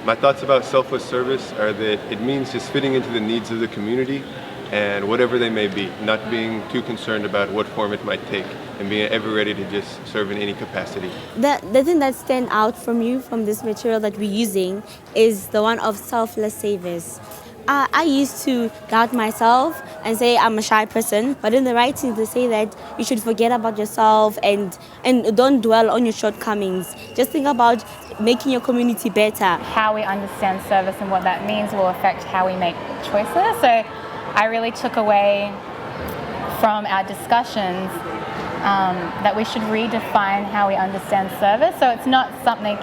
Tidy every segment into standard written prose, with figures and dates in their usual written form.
My thoughts about selfless service are that it means just fitting into the needs of the community and whatever they may be, not being too concerned about what form it might take, and being ever ready to just serve in any capacity. The thing that stands out from you from this material that we're using is the one of selfless service. I used to doubt myself and say I'm a shy person, but in the writing they say that you should forget about yourself and don't dwell on your shortcomings. Just think about making your community better. How we understand service and what that means will affect how we make choices. So I really took away from our discussions that we should redefine how we understand service. So it's not something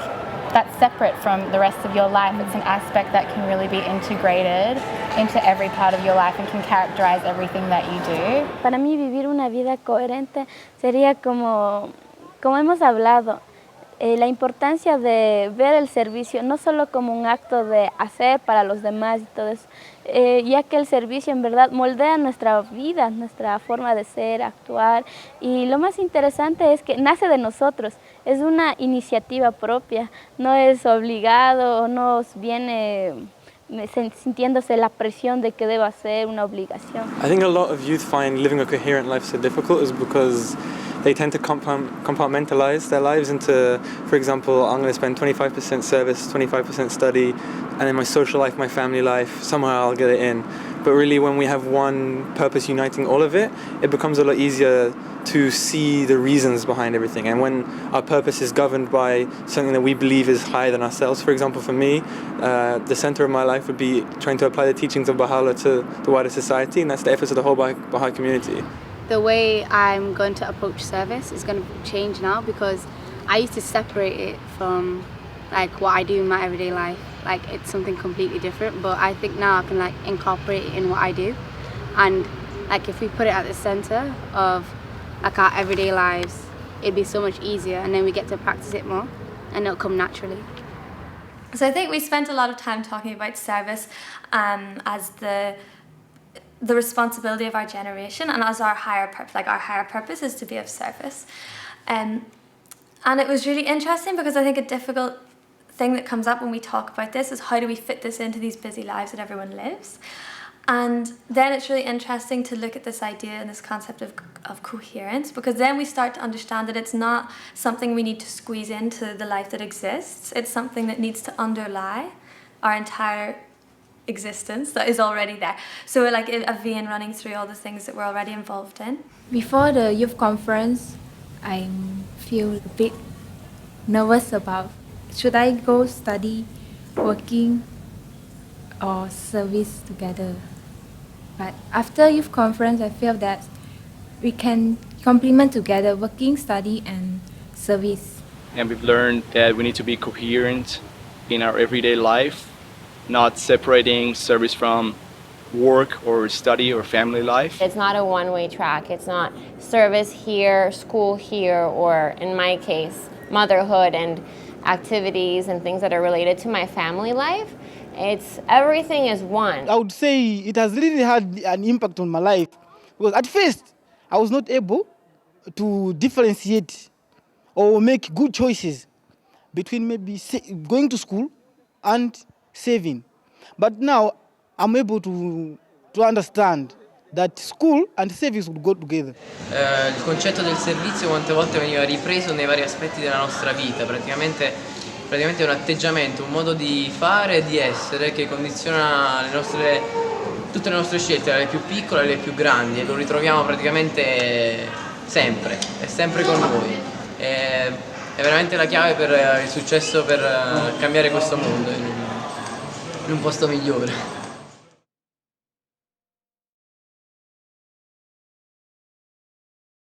that's separate from the rest of your life. It's an aspect that can really be integrated into every part of your life and can characterize everything that you do. Para mí vivir una vida coherente sería como hemos hablado, la importancia de ver el servicio no solo como un acto de hacer para los demás y todo eso, ya que el servicio en verdad moldea nuestra vida, nuestra forma de ser, actuar, y lo más interesante es que nace de nosotros, es una iniciativa propia, no es obligado, no nos viene sintiéndose la presión de que deba ser una obligación. I think a lot of youth find living a coherent life so difficult is because they tend to compartmentalize their lives into, for example, I'm going to spend 25% service, 25% study, and then my social life, my family life, somehow I'll get it in. But really when we have one purpose uniting all of it, it becomes a lot easier to see the reasons behind everything. And when our purpose is governed by something that we believe is higher than ourselves, for example, for me, the center of my life would be trying to apply the teachings of Baha'u'llah to the wider society, and that's the efforts of the whole Baha'i community. The way I'm going to approach service is going to change now because I used to separate it from like what I do in my everyday life. Like it's something completely different, but I think now I can like incorporate it in what I do. And like if we put it at the center of like our everyday lives, it'd be so much easier, and then we get to practice it more and it'll come naturally. So I think we spent a lot of time talking about service as the responsibility of our generation and as our higher purpose. Like our higher purpose is to be of service. And it was really interesting because I think a difficult thing that comes up when we talk about this is how do we fit this into these busy lives that everyone lives. And then it's really interesting to look at this idea and this concept of coherence, because then we start to understand that it's not something we need to squeeze into the life that exists. It's something that needs to underlie our entire existence that is already there. So like a vein running through all the things that we're already involved in. Before the youth conference, I feel a bit nervous about should I go study, working, or service together. But after youth conference, I feel that we can complement together working, study, and service. And we've learned that we need to be coherent in our everyday life, not separating service from work or study or family life. It's not a one-way track. It's not service here, school here, or in my case, motherhood and activities and things that are related to my family life. It's everything is one. I would say it has really had an impact on my life because at first I was not able to differentiate or make good choices between maybe going to school and saving. But now I'm able to understand that school and service would go together. Il concetto del servizio quante volte veniva ripreso nei vari aspetti della nostra vita, praticamente è un atteggiamento, un modo di fare e di essere che condiziona tutte le nostre scelte, le più piccole e le più grandi, e lo ritroviamo praticamente sempre, è sempre con noi. È veramente la chiave per il successo, per cambiare questo mondo in un posto migliore.